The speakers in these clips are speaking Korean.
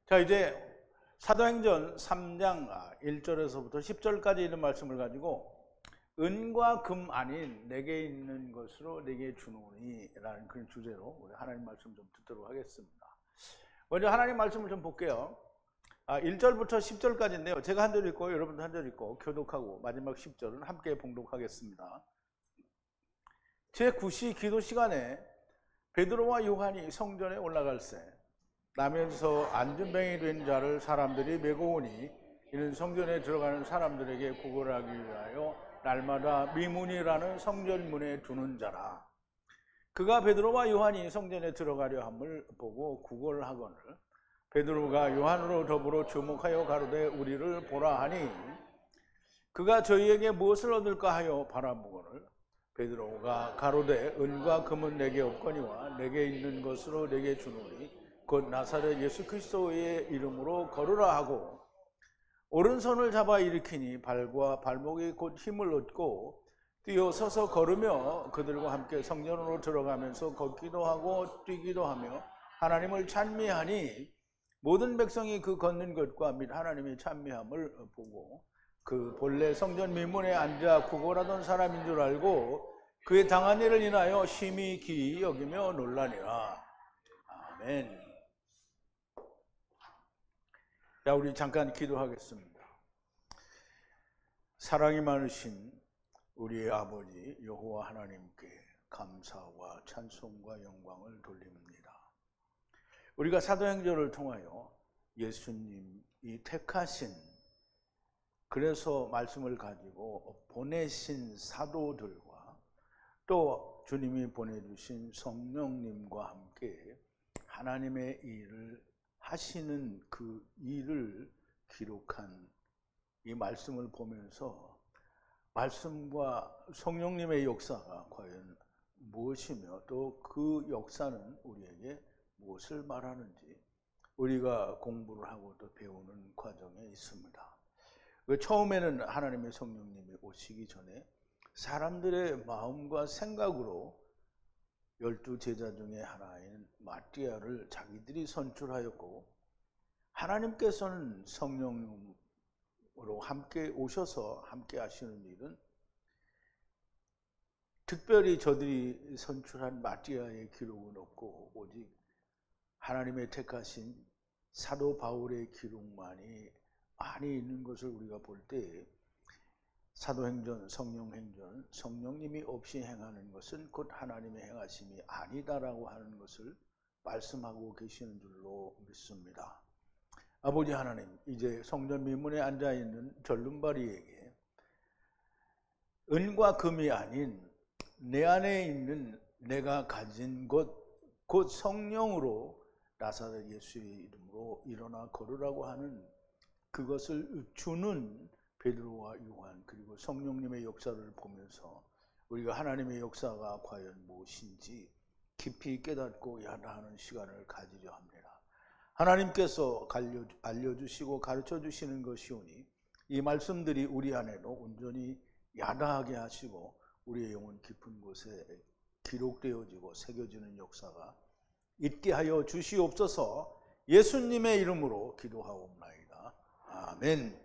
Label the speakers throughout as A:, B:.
A: 자, 이제 사도행전 3장 1절에서부터 10절까지 있는 말씀을 가지고 은과 금 아닌 내게 있는 것으로 내게 주노니 라는 그런 주제로 우리 하나님 말씀 좀 듣도록 하겠습니다. 먼저 하나님 말씀을 좀 볼게요. 1절부터 10절까지인데요. 제가 한 절 읽고 여러분도 한 절 읽고 교독하고 마지막 10절은 함께 봉독하겠습니다. 제9시 기도 시간에 베드로와 요한이 성전에 올라갈새 나면서 안전병이 된 자를 사람들이 메고 오니 이는 성전에 들어가는 사람들에게 구걸하기 위하여 날마다 미문이라는 성전문에 두는 자라. 그가 베드로와 요한이 성전에 들어가려 함을 보고 구걸하거늘 베드로가 요한으로 더불어 주목하여 가로되 우리를 보라 하니 그가 저희에게 무엇을 얻을까 하여 바라보거늘 베드로가 가로되 은과 금은 내게 없거니와 내게 있는 것으로 내게 주노니 곧 나사렛 예수 그리스도의 이름으로 걸으라 하고 오른손을 잡아 일으키니 발과 발목이 곧 힘을 얻고 뛰어 서서 걸으며 그들과 함께 성전으로 들어가면서 걷기도 하고 뛰기도 하며 하나님을 찬미하니 모든 백성이 그 걷는 것과 및 하나님의 찬미함을 보고 그 본래 성전 미문에 앉아 구걸하던 사람인 줄 알고 그의 당한 일을 인하여 심히 기이 여기며 놀라니라. 아멘. 자, 우리 잠깐 기도하겠습니다. 사랑이 많으신 우리의 아버지 여호와 하나님께 감사와 찬송과 영광을 돌립니다. 우리가 사도행전을 통하여 예수님이 택하신 그래서 말씀을 가지고 보내신 사도들과 또 주님이 보내주신 성령님과 함께 하나님의 일을 하시는 그 일을 기록한 이 말씀을 보면서 말씀과 성령님의 역사가 과연 무엇이며 또 그 역사는 우리에게 무엇을 말하는지 우리가 공부를 하고 또 배우는 과정에 있습니다. 처음에는 하나님의 성령님이 오시기 전에 사람들의 마음과 생각으로 12 제자 중에 하나인 마띠아를 자기들이 선출하였고 하나님께서는 성령으로 함께 오셔서 함께 하시는 일은 특별히 저들이 선출한 마띠아의 기록은 없고 오직 하나님의 택하신 사도 바울의 기록만이 많이 있는 것을 우리가 볼 때 사도행전, 성령행전, 성령님이 없이 행하는 것은 곧 하나님의 행하심이 아니다라고 하는 것을 말씀하고 계시는 줄로 믿습니다. 아버지 하나님, 이제 성전 미문에 앉아있는 절름발이에게 은과 금이 아닌 내 안에 있는 내가 가진 것, 곧 성령으로 나사렛 예수의 이름으로 일어나 걸으라고 하는 그것을 주는 베드로와 요한 그리고 성령님의 역사를 보면서 우리가 하나님의 역사가 과연 무엇인지 깊이 깨닫고 야다하는 시간을 가지려 합니다. 하나님께서 알려주시고 가르쳐주시는 것이오니 이 말씀들이 우리 안에도 온전히 야다하게 하시고 우리의 영혼 깊은 곳에 기록되어지고 새겨지는 역사가 있게 하여 주시옵소서. 예수님의 이름으로 기도하옵나이다. 아멘.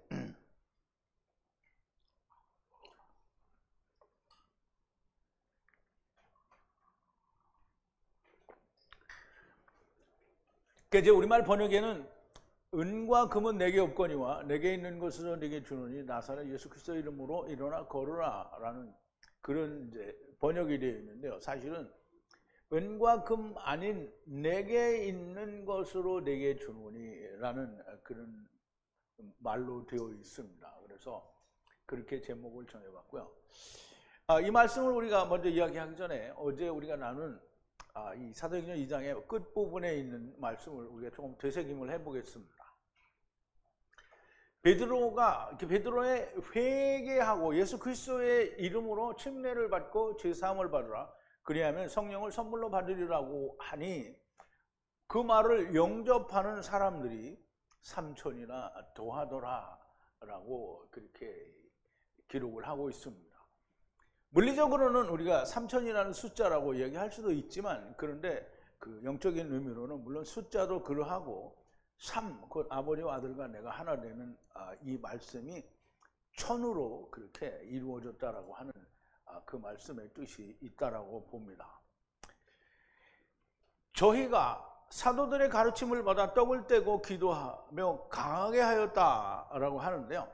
A: 이제 우리말 번역에는 은과 금은 내게 없거니와 내게 있는 것으로 내게 주노니 나사렛 예수 그리스도 이름으로 일어나 걸으라 라는 그런 이제 번역이 되어 있는데요. 사실은 은과 금 아닌 내게 있는 것으로 내게 주노니 라는 그런 말로 되어 있습니다. 그래서 그렇게 제목을 정해봤고요. 이 말씀을 우리가 먼저 이야기하기 전에 어제 우리가 나눈 이 사도행전 2장의 끝부분에 있는 말씀을 우리가 조금 되새김을 해보겠습니다. 베드로의 회개하고 예수 그리스도의 이름으로 침례를 받고 죄사함을 받으라. 그리하면 성령을 선물로 받으리라고 하니 그 말을 영접하는 사람들이 3,000이나 더하더라라고 그렇게 기록을 하고 있습니다. 물리적으로는 우리가 3,000이라는 숫자라고 이야기할 수도 있지만 그런데 그 영적인 의미로는 물론 숫자도 그러하고 곧 아버지와 아들과 내가 하나 되는 이 말씀이 천으로 그렇게 이루어졌다라고 하는 그 말씀의 뜻이 있다라고 봅니다. 저희가 사도들의 가르침을 받아 떡을 떼고 기도하며 강하게 하였다라고 하는데요.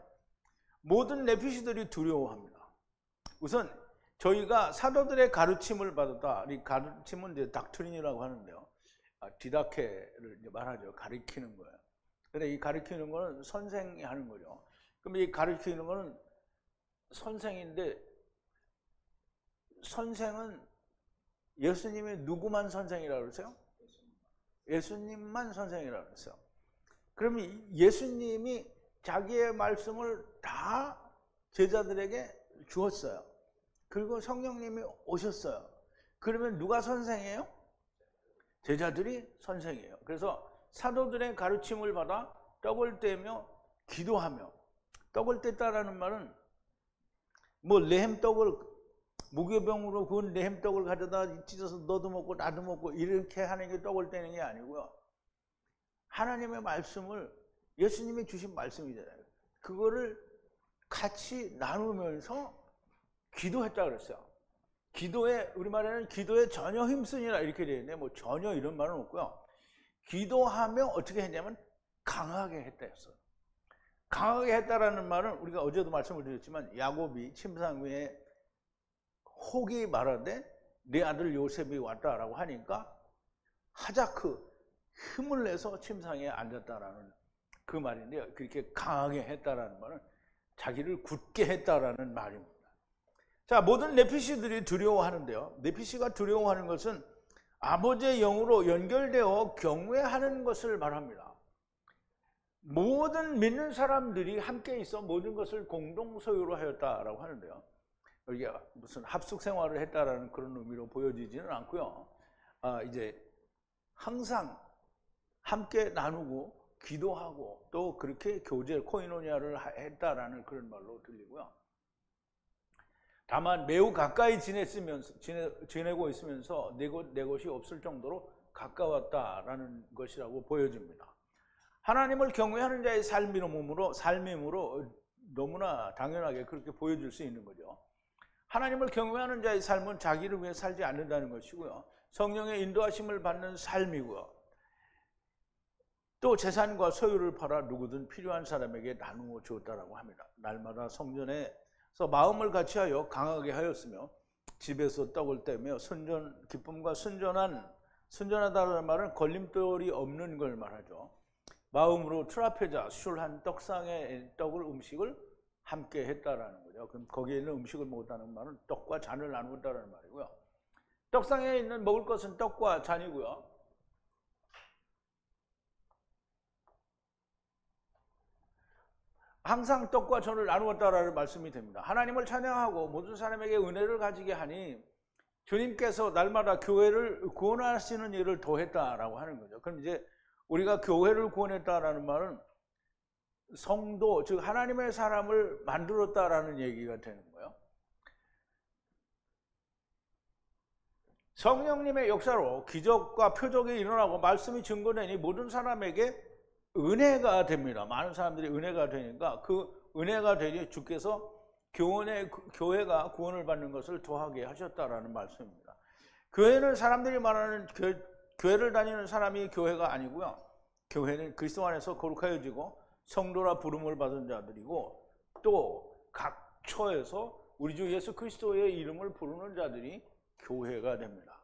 A: 모든 네피시들이 두려워합니다. 우선 저희가 사도들의 가르침을 받았다. 이 가르침은 이제 닥트린이라고 하는데요. 디다케를 이제 말하죠. 가르치는 거예요. 근데 이 가르치는 거는 선생이 하는 거죠. 그럼 이 가르치는 거는 선생인데, 선생은 예수님이 누구만 선생이라고 그러세요? 예수님만 선생이라고 그랬어요. 그러면 예수님이 자기의 말씀을 다 제자들에게 주었어요. 그리고 성령님이 오셨어요. 그러면 누가 선생이에요? 제자들이 선생이에요. 그래서 사도들의 가르침을 받아 떡을 떼며 기도하며, 떡을 뗐다라는 말은 뭐 레햄떡을 무교병으로 구운 레햄떡을 가져다 찢어서 너도 먹고 나도 먹고 이렇게 하는 게 떡을 떼는 게 아니고요. 하나님의 말씀을, 예수님이 주신 말씀이잖아요. 그거를 같이 나누면서 기도했다 그랬어요. 기도에, 우리말에는 기도에 전혀 힘쓰니라 이렇게 되어 있는데, 뭐 전혀 이런 말은 없고요. 기도하며 어떻게 했냐면 강하게 했다 했어요. 강하게 했다라는 말은 우리가 어제도 말씀을 드렸지만, 야곱이 침상 위에 혹이 말하되 내 아들 요셉이 왔다라고 하니까 하자크, 힘을 내서 침상에 앉았다라는 그 말인데요. 그렇게 강하게 했다라는 말은 자기를 굳게 했다라는 말입니다. 자, 모든 네피시들이 두려워하는데요. 네피시가 두려워하는 것은 아버지의 영으로 연결되어 경외하는 것을 말합니다. 모든 믿는 사람들이 함께 있어 모든 것을 공동 소유로 하였다라고 하는데요. 이게 무슨 합숙 생활을 했다라는 그런 의미로 보여지지는 않고요. 이제 항상 함께 나누고 기도하고 또 그렇게 교제, 코이노니아를 했다라는 그런 말로 들리고요. 다만 매우 가까이 지내고 있으면서 내 것이 없을 정도로 가까웠다라는 것이라고 보여집니다. 하나님을 경외하는 자의 삶이므로 너무나 당연하게 그렇게 보여줄 수 있는 거죠. 하나님을 경외하는 자의 삶은 자기를 위해 살지 않는다는 것이고요. 성령의 인도하심을 받는 삶이고요. 또 재산과 소유를 팔아 누구든 필요한 사람에게 나누어 주었다라고 합니다. 날마다 성전에서 마음을 같이하여 강하게 하였으며 집에서 떡을 떼며 기쁨과 순전하다는 말은 걸림돌이 없는 걸 말하죠. 마음으로 트라페자, 술 한 떡상의 음식을 함께 했다라는 거죠. 그럼 거기에 있는 음식을 먹었다는 말은 떡과 잔을 나누었다는 말이고요. 떡상에 있는 먹을 것은 떡과 잔이고요. 항상 떡과 전을 나누었다라는 말씀이 됩니다. 하나님을 찬양하고 모든 사람에게 은혜를 가지게 하니 주님께서 날마다 교회를 구원하시는 일을 더했다라고 하는 거죠. 그럼 이제 우리가 교회를 구원했다라는 말은 성도, 즉 하나님의 사람을 만들었다라는 얘기가 되는 거예요. 성령님의 역사로 기적과 표적이 일어나고 말씀이 증거되니 모든 사람에게 은혜가 됩니다. 많은 사람들이 은혜가 되니까 그 은혜가 되니 주께서 교회가 구원을 받는 것을 더하게 하셨다라는 말씀입니다. 교회는 사람들이 말하는 교회를 다니는 사람이 교회가 아니고요. 교회는 그리스도 안에서 거룩하여지고 성도라 부름을 받은 자들이고 또 각 처에서 우리 주 예수 그리스도의 이름을 부르는 자들이 교회가 됩니다.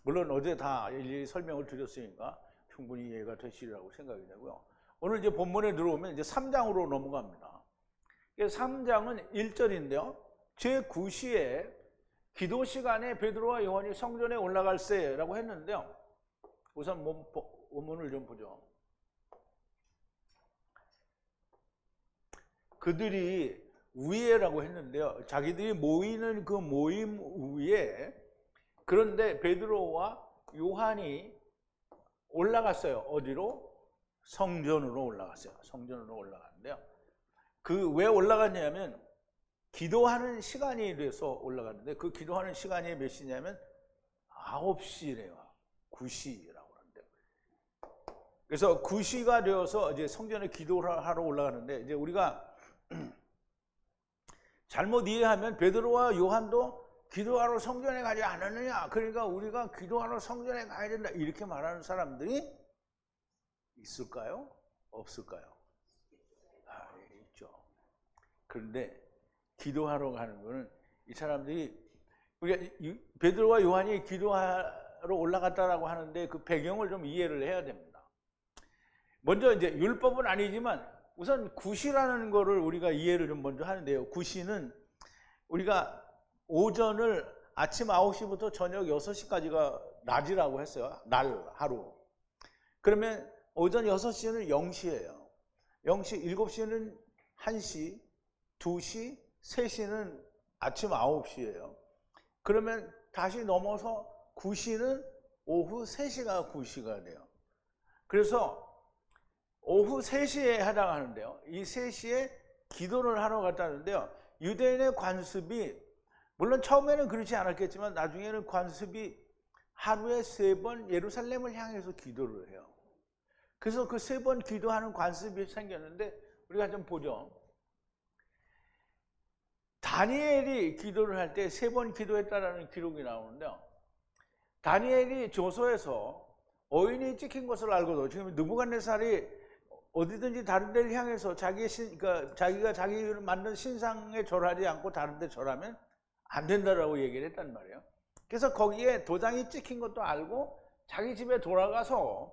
A: 물론 어제 다 일일이 설명을 드렸으니까 충분히 이해가 되시리라고 생각이 되고요. 오늘 이제 본문에 들어오면 이제 3장으로 넘어갑니다. 3장은 1절인데요. 제9시에 기도 시간에 베드로와 요한이 성전에 올라갈세라고 했는데요. 우선 원문을 좀 보죠. 그들이 위에라고 했는데요. 자기들이 모이는 그 모임 위에, 그런데 베드로와 요한이 올라갔어요. 어디로? 성전으로 올라갔어요. 성전으로 올라갔는데요. 그 왜 올라갔냐면 기도하는 시간이 돼서 올라갔는데 그 기도하는 시간이 몇 시냐면 9시래요. 9시라고 하는데 그래서 구시가 되어서 이제 성전에 기도를 하러 올라가는데, 이제 우리가 잘못 이해하면 베드로와 요한도 기도하러 성전에 가지 않았느냐, 그러니까 우리가 기도하러 성전에 가야 된다, 이렇게 말하는 사람들이 있을까요? 없을까요? 있죠. 그런데 기도하러 가는 거는 이 사람들이, 우리가 베드로와 요한이 기도하러 올라갔다라고 하는데 그 배경을 좀 이해를 해야 됩니다. 먼저 이제 율법은 아니지만 우선 구시라는 거를 우리가 이해를 좀 먼저 하는데요. 구시는 우리가 오전을 아침 9시부터 저녁 6시까지가 낮이라고 했어요. 날, 하루. 그러면 오전 6시는 0시예요. 0시, 7시는 1시, 2시, 3시는 아침 9시예요. 그러면 다시 넘어서 9시는 오후 3시가 9시가 돼요. 그래서 오후 3시에 해당하는데요. 이 3시에 기도를 하러 갔다는데요. 유대인의 관습이, 물론 처음에는 그렇지 않았겠지만 나중에는 관습이 하루에 3번 예루살렘을 향해서 기도를 해요. 그래서 그 3번 기도하는 관습이 생겼는데 우리가 좀 보죠. 다니엘이 기도를 할 때 3번 기도했다라는 기록이 나오는데요. 다니엘이 조서에서 어인이 찍힌 것을 알고도, 지금 느부갓네살이 어디든지 다른 데를 향해서 그러니까 자기가 자기를 만든 신상에 절하지 않고 다른 데 절하면 안 된다라고 얘기를 했단 말이에요. 그래서 거기에 도장이 찍힌 것도 알고 자기 집에 돌아가서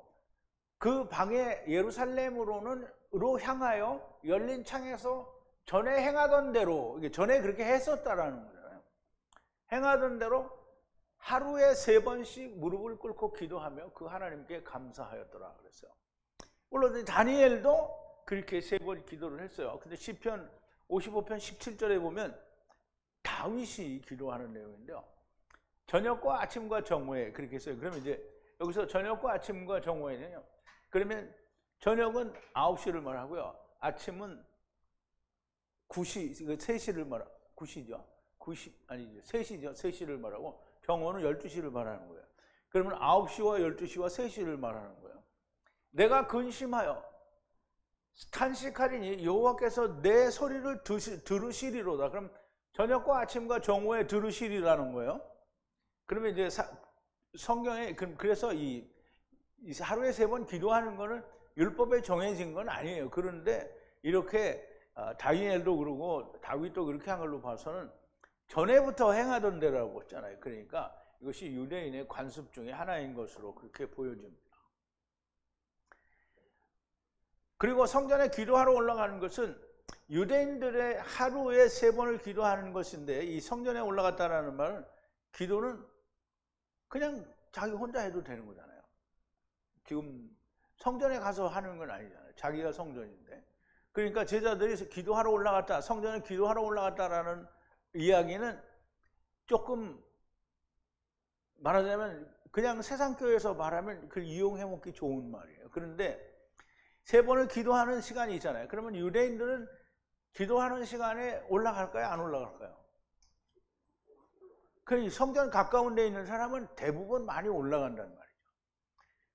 A: 그 방에 예루살렘으로 향하여 열린 창에서 전에 행하던 대로, 전에 그렇게 했었다라는 거잖아요. 행하던 대로 하루에 3번씩 무릎을 꿇고 기도하며 그 하나님께 감사하였더라 그랬어요. 물론 다니엘도 그렇게 3번 기도를 했어요. 근데 시편 55편 17절에 보면 다윗이 기도하는 내용인데요. 저녁과 아침과 정오에 그렇게 했어요. 그러면 이제 여기서 저녁과 아침과 정오에는요. 그러면 저녁은 9시를 말하고요. 아침은 9시, 3시를 말하고, 9시죠. 9시, 아니죠. 3시죠. 3시를 말하고, 정오는 12시를 말하는 거예요. 그러면 9시와 12시와 3시를 말하는 거예요. 내가 근심하여 탄식하리니 여호와께서 내 소리를 들으시리로다. 그럼 저녁과 아침과 정오에 들으시리라는 거예요. 그러면 이제 성경에, 그래서 이 하루에 3번 기도하는 거는 율법에 정해진 건 아니에요. 그런데 이렇게 다니엘도 그러고 다윗도 그렇게 한 걸로 봐서는 전에부터 행하던 대로라고 했잖아요. 그러니까 이것이 유대인의 관습 중에 하나인 것으로 그렇게 보여집니다. 그리고 성전에 기도하러 올라가는 것은 유대인들의 하루에 3번을 기도하는 것인데, 이 성전에 올라갔다라는 말은 기도는 그냥 자기 혼자 해도 되는 거잖아요. 지금 성전에 가서 하는 건 아니잖아요. 자기가 성전인데. 그러니까 제자들이 기도하러 올라갔다, 성전에 기도하러 올라갔다라는 이야기는 조금 말하자면 그냥 세상교회에서 말하면 그 이용해 먹기 좋은 말이에요. 그런데 3번을 기도하는 시간이 있잖아요. 그러면 유대인들은 기도하는 시간에 올라갈까요? 안 올라갈까요? 그 성전 가까운 데 있는 사람은 대부분 많이 올라간다는 말이죠.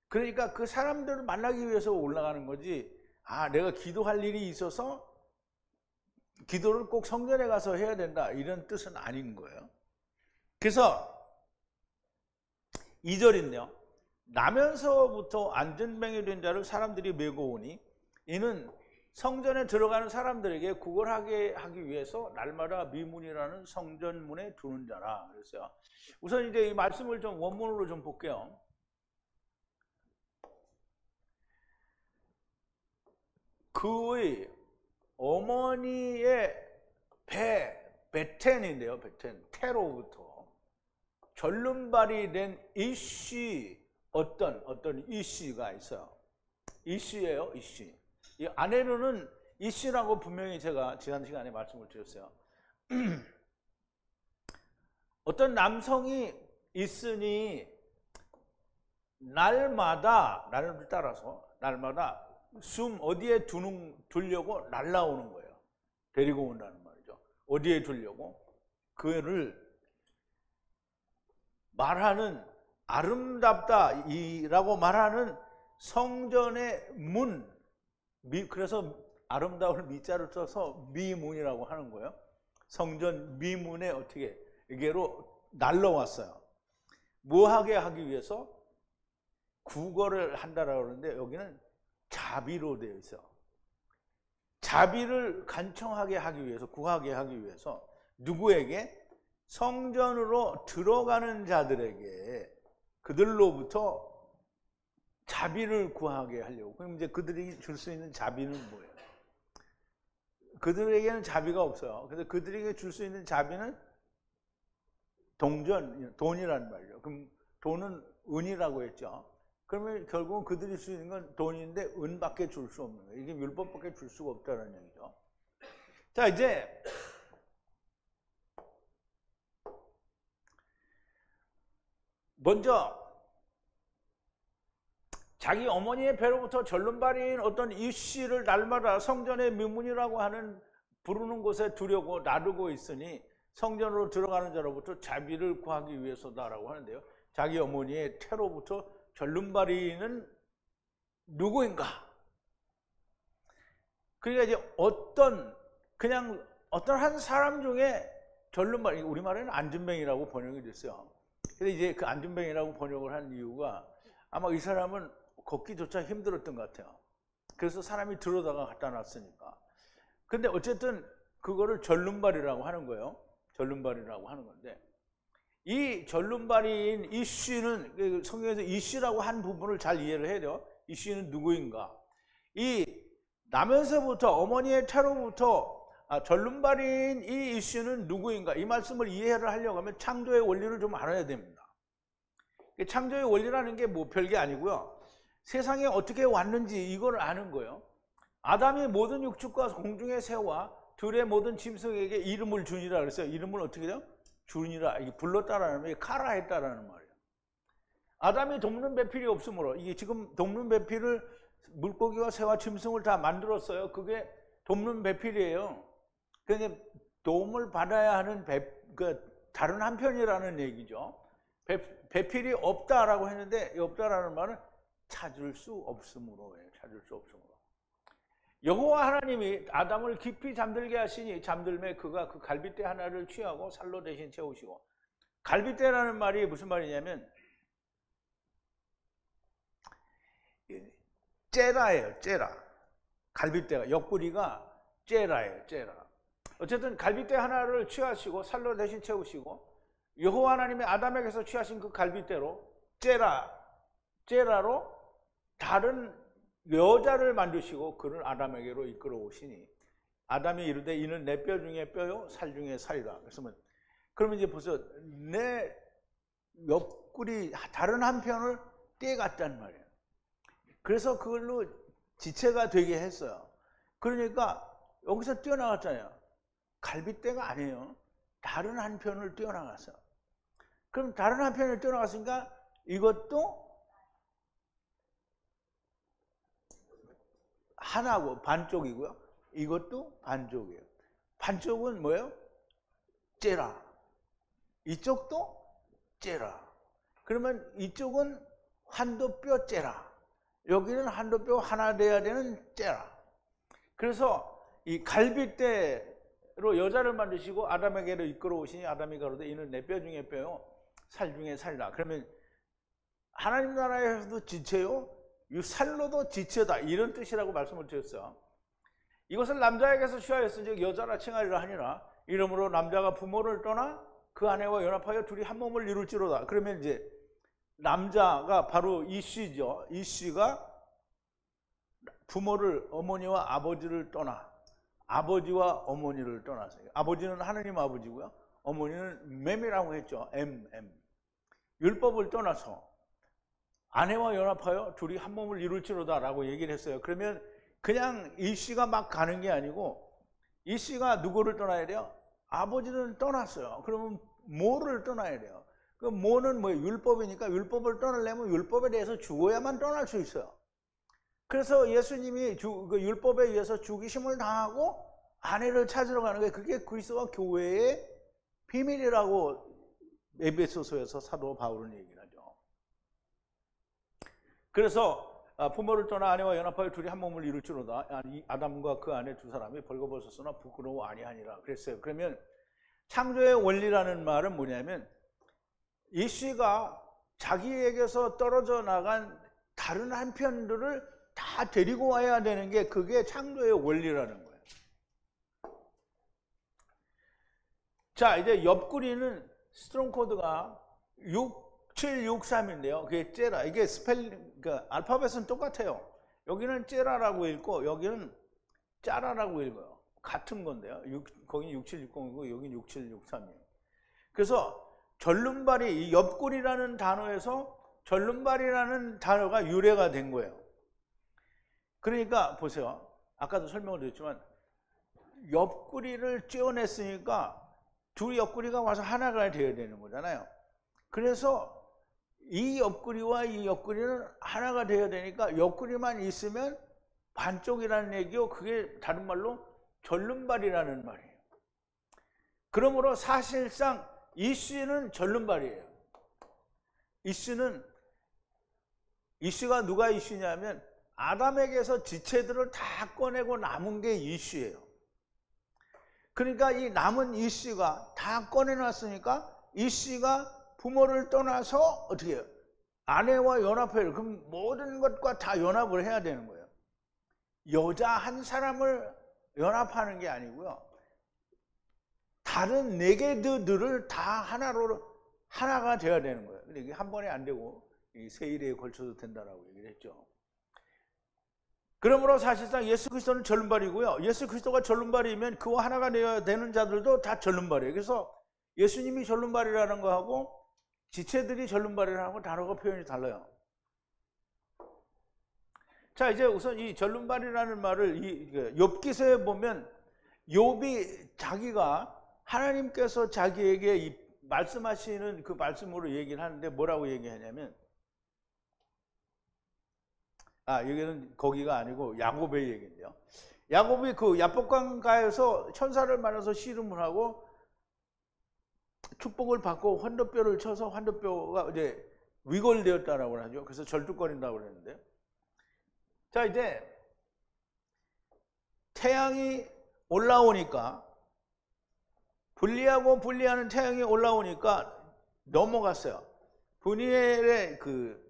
A: 그러니까 그 사람들을 만나기 위해서 올라가는 거지, 내가 기도할 일이 있어서 기도를 꼭 성전에 가서 해야 된다, 이런 뜻은 아닌 거예요. 그래서 2절인데요. 나면서부터 안전병이 된 자를 사람들이 메고 오니 이는 성전에 들어가는 사람들에게 구걸하게 하기 위해서 날마다 미문이라는 성전문에 두는 자라 그랬어요. 우선 이제 이 말씀을 좀 원문으로 좀 볼게요. 그의 어머니의 베텐인데요. 베텐, 테로부터 절름발이 된 이씨, 어떤 이씨가 있어요. 이씨예요, 이씨. 이 아내로는 이씨라고 분명히 제가 지난 시간에 말씀을 드렸어요. 어떤 남성이 있으니 날마다, 날을 따라서 날마다 어디에 두려고 날라오는 거예요. 데리고 온다는 말이죠. 어디에 두려고? 그를 말하는, 아름답다라고 말하는 성전의 문, 그래서 아름다운 미자를 써서 미문이라고 하는 거예요. 성전 미문에 어떻게 이게로 날라왔어요. 뭐하게 하기 위해서? 구걸을 한다라고 그러는데 여기는 자비로 되어 있어요. 자비를 간청하게 하기 위해서, 구하게 하기 위해서 누구에게? 성전으로 들어가는 자들에게, 그들로부터 자비를 구하게 하려고. 그럼 이제 그들이 줄 수 있는 자비는 뭐예요? 그들에게는 자비가 없어요. 그래서 그들에게 줄 수 있는 자비는 돈이란 말이죠. 그럼 돈은 은이라고 했죠. 그러면 결국은 그들이 줄 수 있는 건 돈인데 은밖에 줄 수 없는 거예요. 이게 율법밖에 줄 수가 없다는 얘기죠. 자, 이제 먼저 자기 어머니의 배로부터 절름발이인 어떤 이씨를 날마다 성전의 미문이라고 하는 부르는 곳에 두려고 나르고 있으니 성전으로 들어가는 자로부터 자비를 구하기 위해서다라고 하는데요. 자기 어머니의 태로부터 절름발이는 누구인가? 그러니까 이제 어떤 한 사람 중에 절름발이, 우리말에는 안진뱅이라고 번역이 됐어요. 근데 이제 그 안진뱅이라고 번역을 한 이유가 아마 이 사람은 걷기조차 힘들었던 것 같아요. 그래서 사람이 들어다가 갖다 놨으니까. 근데 어쨌든 그거를 절름발이라고 하는 거예요. 절름발이라고 하는 건데, 이 절름발이인 이씨는 성경에서 이씨라고 한 부분을 잘 이해를 해야 돼요. 이씨는 누구인가? 이 나면서부터 어머니의 태로부터 절름발이인 이 이씨는 누구인가? 이 말씀을 이해를 하려고 하면 창조의 원리를 좀 알아야 됩니다. 창조의 원리라는 게 뭐 별게 아니고요. 세상에 어떻게 왔는지 이걸 아는 거예요. 아담이 모든 육축과 공중의 새와 들의 모든 짐승에게 이름을 주니라 그랬어요. 이름을 어떻게 돼요? 주니라. 이게 불렀다라는 게 카라 했다라는 말이에요. 아담이 돕는 배필이 없으므로, 이게 지금 돕는 배필을 물고기와 새와 짐승을 다 만들었어요. 그게 돕는 배필이에요. 그러니까 도움을 받아야 하는 다른 한편이라는 얘기죠. 배필이 없다라고 했는데, 없다라는 말은 찾을 수 없으므로예요. 찾을 수 없으므로. 여호와 하나님이 아담을 깊이 잠들게 하시니 잠들매 그가 그 갈빗대 하나를 취하고 살로 대신 채우시고. 갈빗대라는 말이 무슨 말이냐면 째라예요. 째라. 갈빗대가, 옆구리가 째라예요. 째라. 어쨌든 갈빗대 하나를 취하시고 살로 대신 채우시고, 여호와 하나님이 아담에게서 취하신 그 갈빗대로 째라로 다른 여자를 만드시고 그를 아담에게로 이끌어 오시니, 아담이 이르되 이는 내 뼈 중에 뼈요 살 중에 살이라. 그러면 이제 벌써 내 옆구리 다른 한편을 떼갔단 말이에요. 그래서 그걸로 지체가 되게 했어요. 그러니까 여기서 뛰어나갔잖아요. 갈빗대가 아니에요. 다른 한편을 뛰어나갔어요. 그럼 다른 한편을 뛰어나갔으니까 이것도 하나고 반쪽이고요. 이것도 반쪽이에요. 반쪽은 뭐예요? 째라. 이쪽도 째라. 그러면 이쪽은 한도뼈 째라. 여기는 한도뼈 하나 돼야 되는 째라. 그래서 이 갈빗대로 여자를 만드시고 아담에게로 이끌어 오시니 아담이 가로되 이는 내 뼈 중에 뼈요 살 중에 살이라. 그러면 하나님 나라에서도 지체요, 이 살로도 지체다, 이런 뜻이라고 말씀을 드렸어요. 이것을 남자에게서 취하였은즉 여자라 칭하리라 하니라. 이러므로 남자가 부모를 떠나 그 아내와 연합하여 둘이 한 몸을 이룰지로다. 그러면 이제 남자가 바로 이씨죠. 이씨가 부모를, 어머니와 아버지를 떠나, 아버지와 어머니를 떠나서요. 아버지는 하느님 아버지고요. 어머니는 맴이라고 했죠. 율법을 떠나서 아내와 연합하여 둘이 한 몸을 이룰지로다 라고 얘기를 했어요. 그러면 그냥 이씨가 막 가는 게 아니고, 이씨가 누구를 떠나야 돼요? 아버지는 떠났어요. 그러면 모를 떠나야 돼요. 그 모는 뭐예요? 율법이니까 율법을 떠나려면 율법에 대해서 죽어야만 떠날 수 있어요. 그래서 예수님이 그 율법에 의해서 죽이심을 당하고 아내를 찾으러 가는 거예요. 그게 그리스도와 교회의 비밀이라고 에베소서에서 사도 바울은 얘기를 하죠. 그래서 부모를 떠나 아내와 연합하여 둘이 한 몸을 이룰지로다. 아담과 그 아내 두 사람이 벌거벗었으나 부끄러워 아니하니라 그랬어요. 그러면 창조의 원리라는 말은 뭐냐면 이씨가 자기에게서 떨어져 나간 다른 한편들을 다 데리고 와야 되는 게 그게 창조의 원리라는 거예요. 자, 이제 옆구리는 스트롱 코드가 6763인데요. 그게 째라. 이게 스펠링, 그러니까 알파벳은 똑같아요. 여기는 째라라고 읽고 여기는 짜라라고 읽어요. 같은 건데요. 거긴 6760이고 여긴 6763이에요. 그래서 절름발이, 이 옆구리라는 단어에서 절름발이라는 단어가 유래가 된 거예요. 그러니까 보세요. 아까도 설명을 드렸지만 옆구리를 쬐어냈으니까 두 옆구리가 와서 하나가 되어야 되는 거잖아요. 그래서 이 옆구리와 이 옆구리는 하나가 되어야 되니까 옆구리만 있으면 반쪽이라는 얘기요. 그게 다른 말로 절름발이라는 말이에요. 그러므로 사실상 이씨는 절름발이에요. 이씨가 누가 이씨냐면 아담에게서 지체들을 다 꺼내고 남은 게 이씨예요. 그러니까 이 남은 이씨가 다 꺼내놨으니까 이씨가 부모를 떠나서 어떻게 해요? 아내와 연합해요. 그럼 모든 것과 다 연합을 해야 되는 거예요. 여자 한 사람을 연합하는 게 아니고요. 다른 네개들을 다 하나가 되어야 되는 거예요. 근데 이게 한 번에 안 되고 세 일에 걸쳐서 된다라고 얘기를 했죠. 그러므로 사실상 예수 그리스도는 절름발이고요. 예수 그리스도가 절름발이면 그와 하나가 되어야 되는 자들도 다 절름발이에요. 그래서 예수님이 절름발이라는 거하고 지체들이 절름발이라는 거 단어가 표현이 달라요. 자, 이제 우선 이 절름발이라는 말을 욥기서에 보면 욥이 자기가 하나님께서 자기에게 말씀하시는 그 말씀으로 얘기를 하는데 뭐라고 얘기하냐면 여기는 거기가 아니고 야곱의 얘기인데요. 야곱이 그 야복강가에서 천사를 만나서 씨름을 하고 축복을 받고 환도뼈를 쳐서 환도뼈가 이제 위골되었다라고 하죠. 그래서 절뚝거린다고 그랬는데, 자, 이제 태양이 올라오니까 분리하고 분리하는 태양이 올라오니까 넘어갔어요. 분이엘의 그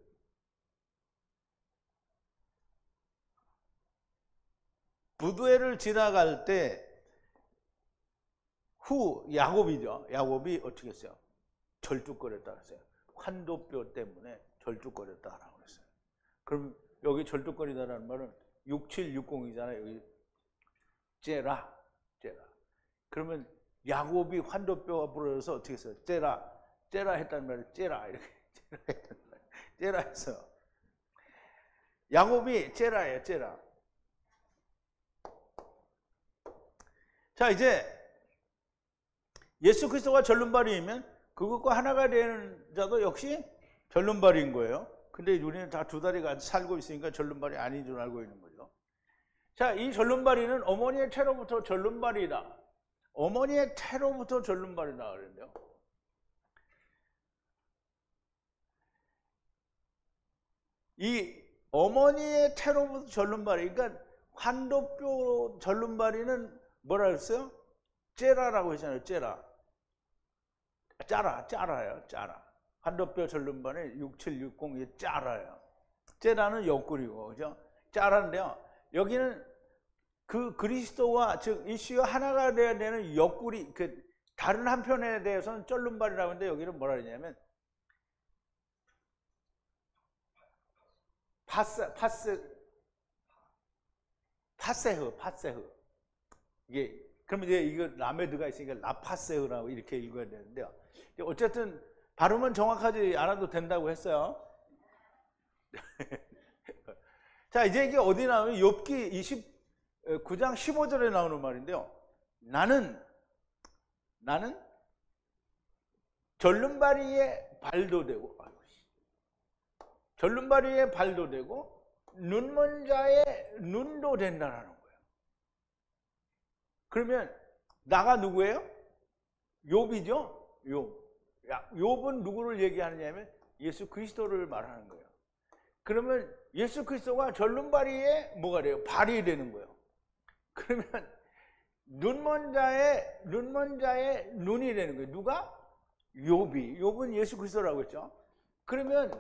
A: 부두엘을 지나갈 때 야곱이죠. 야곱이 어떻게 했어요? 절뚝거렸다 그랬어요. 환도뼈 때문에 절뚝거렸다라고 그랬어요. 그럼 여기 절뚝거리다라는 말은 6760이잖아요. 여기 째라. 그러면 야곱이 환도뼈가 부러져서 어떻게 했어요? 째라 했다는 말을 째라 이렇게 째라 했어요. 야곱이 째라예요. 째라. 자, 이제 예수 그리스도가 절름발이면 그것과 하나가 되는 자도 역시 절름발인 거예요. 근데 우리는 다 두 다리 같이 살고 있으니까 절름발이 아닌 줄 알고 있는 거죠. 자, 이 절름발이는 어머니의 태로부터 절름발이다. 어머니의 태로부터 절름발이다 그랬는데요. 이 어머니의 태로부터 절름발이, 그러니까 환도뼈 절름발이는 뭐라 그랬어요? 째라라고 했잖아요. 짜라예요. 환도뼈 절름발이 6760이 짜라예요. 째라는 옆구리고, 그죠? 짜라인데요. 여기는 그 그리스도와 즉 이씨와 하나가 되어야 되는 옆구리, 그 다른 한편에 대해서는 절름발이라고 하는데 여기는 뭐라 그러냐면 파세흐. 이게 그러면 이제 이거 라메드가 있으니까 라파세흐라고 이렇게 읽어야 되는데요. 어쨌든 발음은 정확하지 않아도 된다고 했어요. 자, 이제 이게 어디 나오면 욥기 29장 15절에 나오는 말인데요. 나는 절름발이의 발도 되고 눈먼 자의 눈도 된다라는 거예요. 그러면 나가 누구예요? 욥이죠. 욥은 누구를 얘기하느냐면 예수 그리스도를 말하는 거예요. 그러면 예수 그리스도가 절름발이에 뭐가 돼요? 발이 되는 거예요. 그러면 눈먼 자의 눈이 되는 거예요. 누가? 욥은 예수 그리스도라고 했죠. 그러면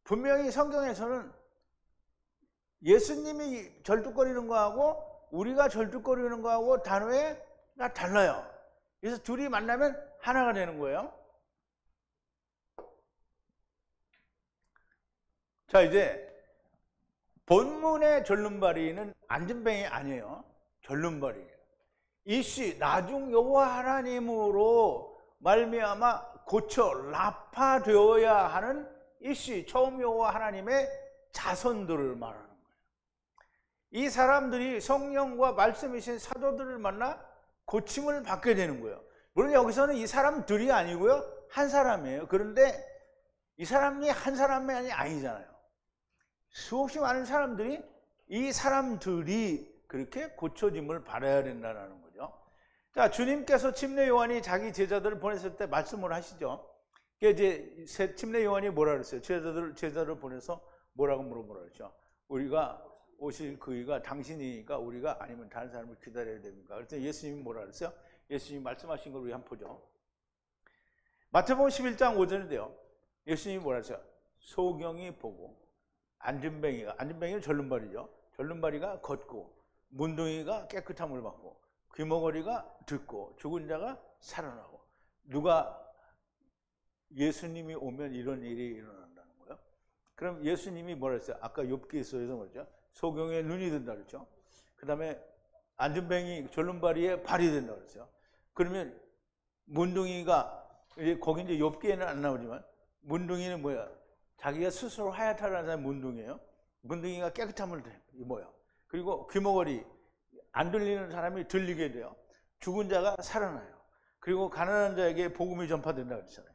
A: 분명히 성경에서는 예수님이 절뚝거리는 거하고 우리가 절뚝거리는 거하고 단어가 달라요. 그래서 둘이 만나면 하나가 되는 거예요. 자, 이제 본문의 절름발이는 안진뱅이 아니에요. 절름발이에요. 이씨 나중 여호와 하나님으로 말미암아 고쳐 라파되어야 하는 이씨 처음 여호와 하나님의 자손들을 말하는 거예요. 이 사람들이 성령과 말씀이신 사도들을 만나 고침을 받게 되는 거예요. 물론 여기서는 이 사람들이 아니고요, 한 사람이에요. 그런데 이 사람이 한 사람이 아니잖아요. 수없이 많은 사람들이, 이 사람들이 그렇게 고쳐짐을 받아야 된다는 거죠. 자, 주님께서 침례 요한이 자기 제자들을 보냈을 때 말씀을 하시죠. 이제 침례 요한이 뭐라 그랬어요? 제자들을 보내서 뭐라고 물어보라 그랬죠? 우리가 오실 그이가 당신이니까 우리가 아니면 다른 사람을 기다려야 됩니까? 그랬더니 예수님이 뭐라 그랬어요? 예수님이 말씀하신 걸 우리 한번 보죠. 마태복음 11장 5절인데요. 예수님이 뭐라 그랬어요? 소경이 보고 안진뱅이는 절름발이죠. 절름발이가 걷고 문둥이가 깨끗함을 받고 귀머거리가 듣고 죽은 자가 살아나고. 누가 예수님이 오면 이런 일이 일어난다는 거예요. 그럼 예수님이 뭐라 했어요? 아까 욥기서에서 뭐죠? 소경의 눈이 된다 그랬죠. 그 다음에 안진뱅이 절름발이에 발이 된다 그랬어요. 그러면 문둥이가, 이제 거기 이제 욥기에는 안 나오지만 문둥이는 뭐야? 자기가 스스로 하얗다라는 사람이 문둥이에요. 문둥이가 깨끗함을 돼. 이 뭐야? 그리고 귀머거리, 안 들리는 사람이 들리게 돼요. 죽은 자가 살아나요. 그리고 가난한 자에게 복음이 전파된다 그랬잖아요.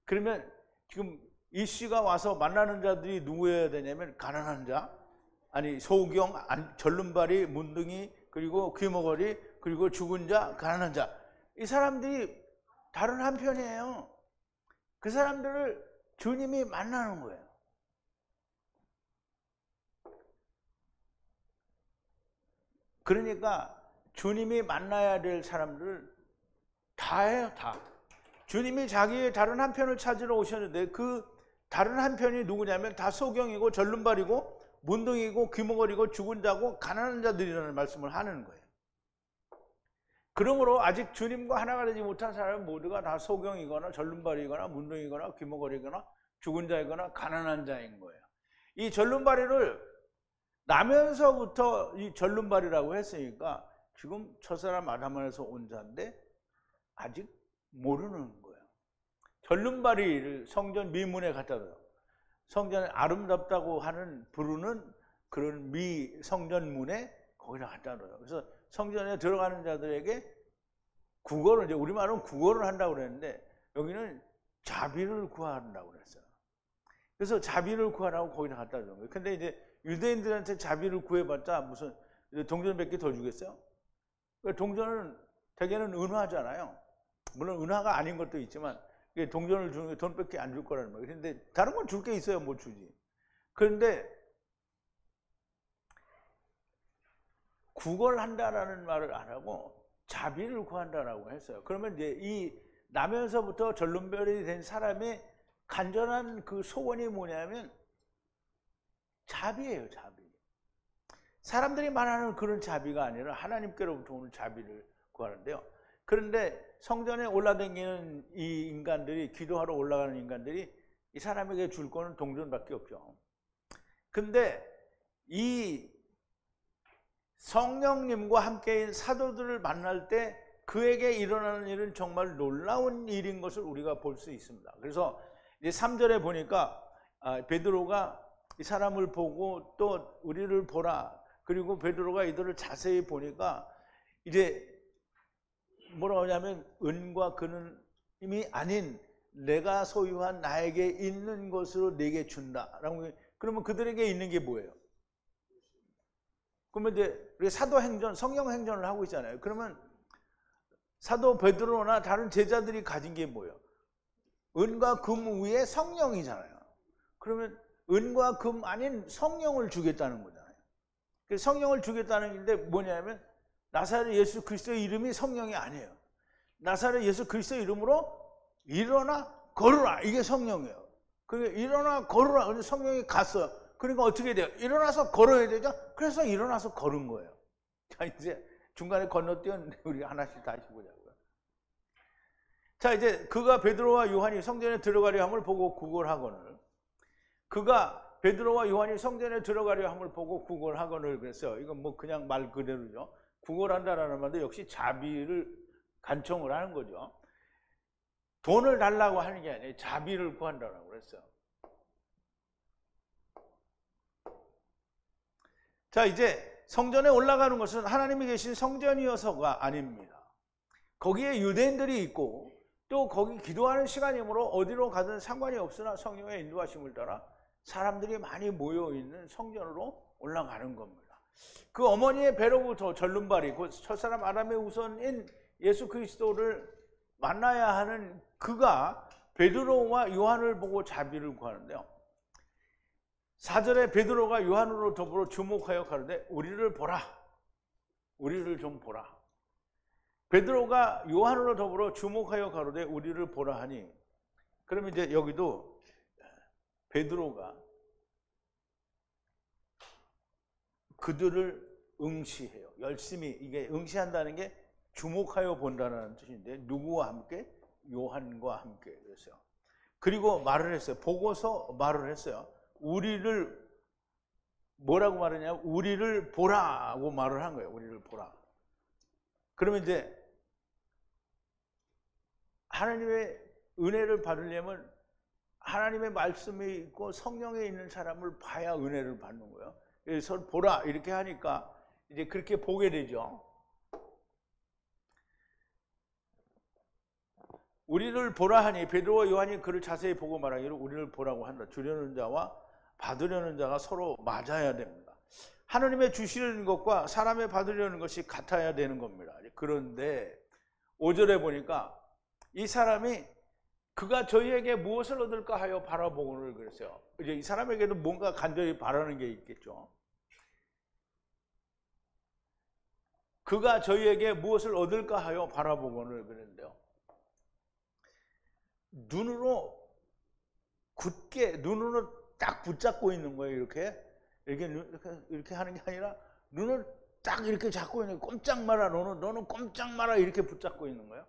A: 그러면 지금 이 씨가 와서 만나는 자들이 누구여야 되냐면 가난한 자, 아니 소경, 절름발이, 문둥이, 그리고 귀머거리, 그리고 죽은 자, 가난한 자. 이 사람들이 다른 한편이에요. 그 사람들을 주님이 만나는 거예요. 그러니까 주님이 만나야 될 사람들 다예요, 다. 주님이 자기의 다른 한편을 찾으러 오셨는데 그 다른 한편이 누구냐면 다 소경이고 절름발이고 문둥이고 귀머거리고 죽은 자고 가난한 자들이라는 말씀을 하는 거예요. 그러므로 아직 주님과 하나가 되지 못한 사람은 모두가 다 소경이거나 절름발이거나 문둥이거나 귀머거리거나 죽은 자이거나 가난한 자인 거예요. 이 절름발이를 나면서부터 이 절름발이라고 했으니까 지금 첫사람 아담에서 온 자인데 아직 모르는 거예요. 절름발이를 성전 미문에 갖다 둬요. 성전에 아름답다고 하는 부르는 그런 성전문에 거기다 갖다 둬요. 그래서 성전에 들어가는 자들에게 구걸을, 이제 우리말은 구걸을 한다고 그랬는데 여기는 자비를 구한다고 그랬어요. 그래서 자비를 구하라고 거기다 갖다 준 거예요. 근데 이제 유대인들한테 자비를 구해봤자 무슨 동전 몇 개 더 주겠어요? 동전은 대개는 은화잖아요. 물론 은화가 아닌 것도 있지만 동전을 주는 게 돈밖에 안 줄 거라는 거예요. 그런데 다른 건 줄 게 있어야 뭐 주지. 그런데 구걸한다라는 말을 안 하고 자비를 구한다라고 했어요. 그러면 이제 이 나면서부터 절름발이 된 사람의 간절한 그 소원이 뭐냐면 자비예요, 자비. 사람들이 말하는 그런 자비가 아니라 하나님께로부터 오는 자비를 구하는데요. 그런데 성전에 올라다니는 이 인간들이, 기도하러 올라가는 인간들이 이 사람에게 줄 거는 동전밖에 없죠. 근데 이 성령님과 함께인 사도들을 만날 때 그에게 일어나는 일은 정말 놀라운 일인 것을 우리가 볼 수 있습니다. 그래서 이제 3절에 보니까 베드로가 이 사람을 보고 또 우리를 보라. 그리고 베드로가 이들을 자세히 보니까 이제 뭐라고 하냐면 은과 금이 아닌 내가 소유한 나에게 있는 것으로 내게 준다라고. 그러면 그들에게 있는 게 뭐예요? 그러면 이제 우리 사도행전, 성령행전을 하고 있잖아요. 그러면 사도 베드로나 다른 제자들이 가진 게 뭐예요? 은과 금 위에 성령이잖아요. 그러면 은과 금 아닌 성령을 주겠다는 거잖아요. 성령을 주겠다는 건데 뭐냐면 나사렛 예수 그리스도의 이름이 성령이 아니에요. 나사렛 예수 그리스도의 이름으로 일어나 걸으라, 이게 성령이에요. 그러니까 일어나 걸으라. 근데 성령이 갔어요. 그러니까 어떻게 돼요? 일어나서 걸어야 되죠. 그래서 일어나서 걸은 거예요. 자, 이제 중간에 건너뛰었는데 우리 하나씩 다시 보자고요. 자, 이제 그가 베드로와 요한이 성전에 들어가려 함을 보고 구걸하거늘, 그가 베드로와 요한이 성전에 들어가려 함을 보고 구걸하거늘, 그랬어요. 이건 뭐 그냥 말 그대로죠. 구걸한다라는 말도 역시 자비를 간청을 하는 거죠. 돈을 달라고 하는 게 아니에요. 자비를 구한다라고 그랬어요. 자, 이제 성전에 올라가는 것은 하나님이 계신 성전이어서가 아닙니다. 거기에 유대인들이 있고 또 거기 기도하는 시간이므로 어디로 가든 상관이 없으나 성령의 인도하심을 따라 사람들이 많이 모여있는 성전으로 올라가는 겁니다. 그 어머니의 배로부터 절름발이 그 첫사람 아담의 후손인 예수 그리스도를 만나야 하는 그가 베드로와 요한을 보고 자비를 구하는데요. 4절에 베드로가 요한으로 더불어 주목하여 가로되 우리를 보라, 우리를 좀 보라. 베드로가 요한으로 더불어 주목하여 가로되 우리를 보라 하니, 그러면 이제 여기도 베드로가 그들을 응시해요. 열심히, 이게 응시한다는 게 주목하여 본다는 뜻인데 누구와 함께? 요한과 함께. 그랬어요. 그리고 말을 했어요. 보고서 말을 했어요. 우리를 뭐라고 말하냐면 우리를 보라고 말을 한 거예요. 우리를 보라. 그러면 이제 하나님의 은혜를 받으려면 하나님의 말씀이 있고 성령에 있는 사람을 봐야 은혜를 받는 거예요. 그래서 보라 이렇게 하니까 이제 그렇게 보게 되죠. 우리를 보라 하니 베드로와 요한이 그를 자세히 보고 말하기를 우리를 보라고 한다. 주려는 자와 받으려는 자가 서로 맞아야 됩니다. 하나님의 주시는 것과 사람의 받으려는 것이 같아야 되는 겁니다. 그런데 5절에 보니까 이 사람이 그가 저희에게 무엇을 얻을까 하여 바라보고를 그랬어요. 이제 이 사람에게도 뭔가 간절히 바라는 게 있겠죠. 그가 저희에게 무엇을 얻을까 하여 바라보고를 그랬는데요. 눈으로 굳게 눈으로 딱 붙잡고 있는 거예요. 이렇게 하는 게 아니라 눈을 딱 이렇게 잡고 있는 거예요. 꼼짝 마라, 너는 꼼짝 마라, 이렇게 붙잡고 있는 거예요.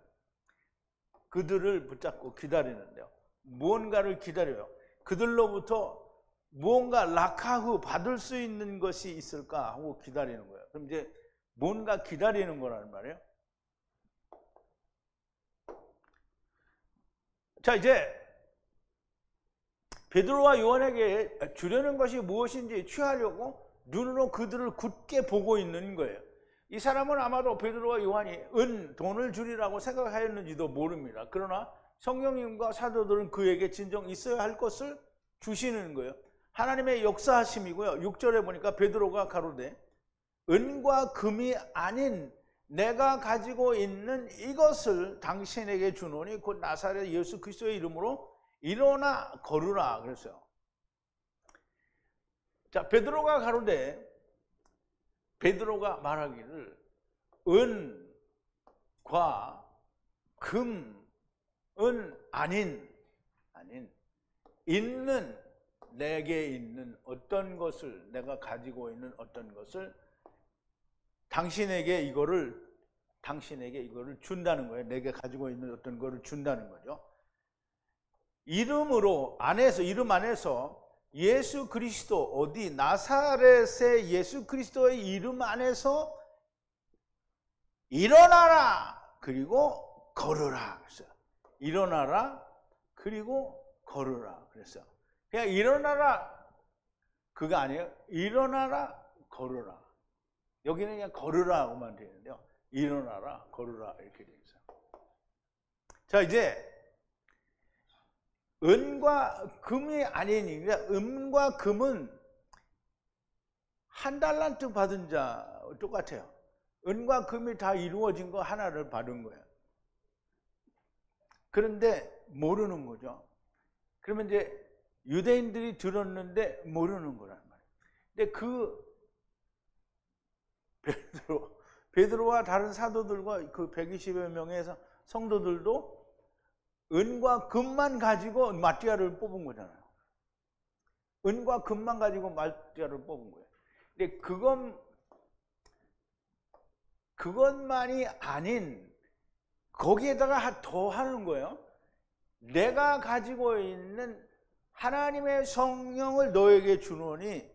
A: 그들을 붙잡고 기다리는데요. 무언가를 기다려요. 그들로부터 무언가 락하고 받을 수 있는 것이 있을까 하고 기다리는 거예요. 그럼 이제 뭔가 기다리는 거라는 말이에요. 자, 이제 베드로와 요한에게 주려는 것이 무엇인지 취하려고 눈으로 그들을 굳게 보고 있는 거예요. 이 사람은 아마도 베드로와 요한이 돈을 주리라고 생각하였는지도 모릅니다. 그러나 성령님과 사도들은 그에게 진정 있어야 할 것을 주시는 거예요. 하나님의 역사하심이고요. 6절에 보니까 베드로가 가로되 은과 금이 아닌 내가 가지고 있는 이것을 당신에게 주노니 곧 나사렛 예수 그리스도의 이름으로 일어나 걸으라 그랬어요. 자, 베드로가 가로되 베드로가 말하기를 은과 금은 아닌 있는 내게 있는 어떤 것을 내가 가지고 있는 어떤 것을 당신에게 이거를 준다는 거예요. 내게 가지고 있는 어떤 거를 준다는 거죠. 이름 안에서 예수 그리스도 어디 나사렛의 예수 그리스도의 이름 안에서 일어나라 그리고 걸으라 그랬어요. 일어나라 그리고 걸으라 그랬어요. 그냥 일어나라 그거 아니에요. 일어나라 걸으라. 여기는 그냥 걸으라고만 되어 있는데요. 일어나라 걸으라 이렇게 되어 있어요. 자, 이제 은과 금이 아니니, 그러니까 은과 금은 한 달란트 받은 자 똑같아요. 은과 금이 다 이루어진 거 하나를 받은 거예요. 그런데 모르는 거죠. 그러면 이제 유대인들이 들었는데 모르는 거란 말이에요. 근데 베드로와 다른 사도들과 그 120여 명의 성도들도 은과 금만 가지고 마띠아를 뽑은 거잖아요. 은과 금만 가지고 마띠아를 뽑은 거예요. 근데 그것만이 아닌 거기에다가 더 하는 거예요. 내가 가지고 있는 하나님의 성령을 너에게 주노니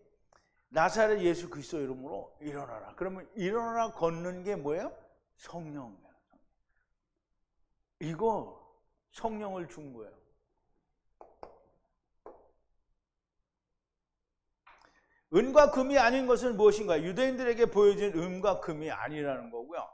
A: 나사렛 예수 그리스도 이름으로 일어나라. 그러면 일어나라 걷는 게 뭐예요? 성령이에요. 이거 성령을 준 거예요. 은과 금이 아닌 것은 무엇인가? 유대인들에게 보여진 은과 금이 아니라는 거고요.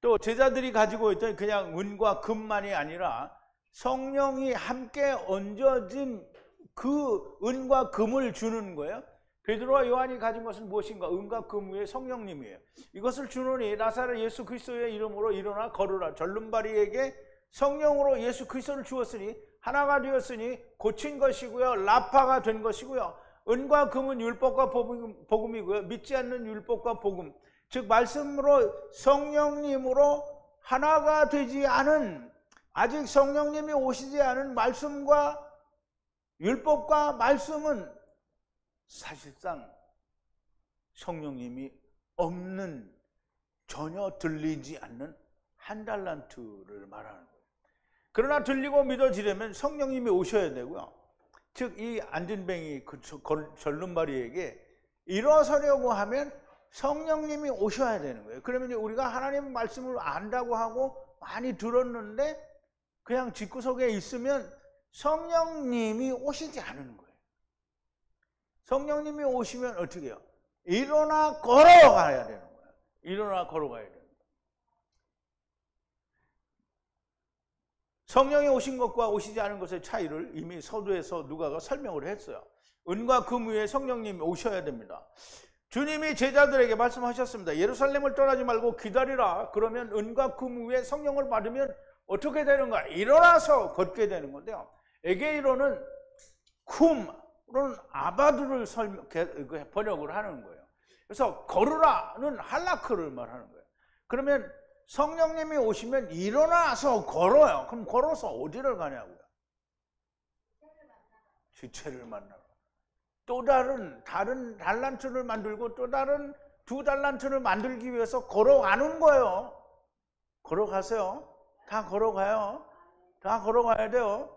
A: 또 제자들이 가지고 있던 그냥 은과 금만이 아니라 성령이 함께 얹어진 그 은과 금을 주는 거예요. 베드로와 요한이 가진 것은 무엇인가? 은과 금 위에 성령님이에요. 이것을 주노니 나사렛 예수 그리스도의 이름으로 일어나 걸으라. 절름발이에게 성령으로 예수 그리스도를 주었으니 하나가 되었으니 고친 것이고요. 라파가 된 것이고요. 은과 금은 율법과 복음이고요. 믿지 않는 율법과 복음, 즉 말씀으로 성령님으로 하나가 되지 않은, 아직 성령님이 오시지 않은 말씀과 율법과 말씀은 사실상 성령님이 없는, 전혀 들리지 않는 한 달란트를 말하는 거예요. 그러나 들리고 믿어지려면 성령님이 오셔야 되고요. 즉 이 안진뱅이 그 절름발이에게 일어서려고 하면 성령님이 오셔야 되는 거예요. 그러면 우리가 하나님 말씀을 안다고 하고 많이 들었는데 그냥 집구석에 있으면 성령님이 오시지 않는 거예요. 성령님이 오시면 어떻게 해요? 일어나 걸어가야 되는 거예요. 일어나 걸어가야 돼요. 성령이 오신 것과 오시지 않은 것의 차이를 이미 서두에서 누가가 설명을 했어요. 은과 금 위에 성령님이 오셔야 됩니다. 주님이 제자들에게 말씀하셨습니다. 예루살렘을 떠나지 말고 기다리라. 그러면 은과 금 위에 성령을 받으면 어떻게 되는가? 일어나서 걷게 되는 건데요. 에게이로는 쿰은 아바드를 번역을 하는 거예요. 그래서 걸으라는 할라크를 말하는 거예요. 그러면 성령님이 오시면 일어나서 걸어요. 그럼 걸어서 어디를 가냐고요? 지체를 만나러. 또 다른 달란트를 만들고 또 다른 2달란트를 만들기 위해서 걸어가는 거예요. 걸어가세요. 다 걸어가요. 다 걸어가야 돼요.